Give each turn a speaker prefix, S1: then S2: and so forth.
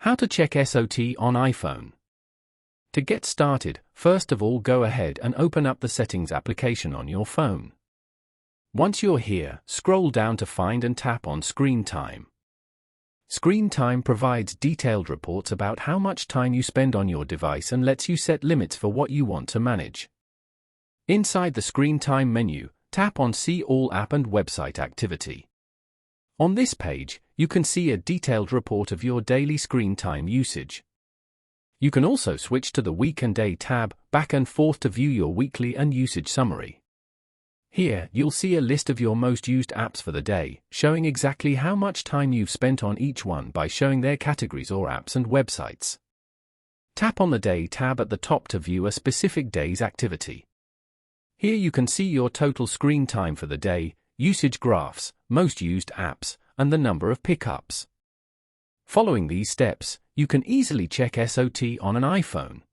S1: How to check SOT on iPhone. To get started, first of all go ahead and open up the Settings application on your phone. Once you're here, scroll down to find and tap on Screen Time. Screen Time provides detailed reports about how much time you spend on your device and lets you set limits for what you want to manage. Inside the Screen Time menu, tap on See All App and Website Activity. On this page, you can see a detailed report of your daily screen time usage. You can also switch to the Week and Day tab, back and forth to view your weekly and usage summary. Here, you'll see a list of your most used apps for the day, showing exactly how much time you've spent on each one by showing their categories or apps and websites. Tap on the Day tab at the top to view a specific day's activity. Here you can see your total screen time for the day, usage graphs, most used apps, and the number of pickups. Following these steps, you can easily check SOT on an iPhone.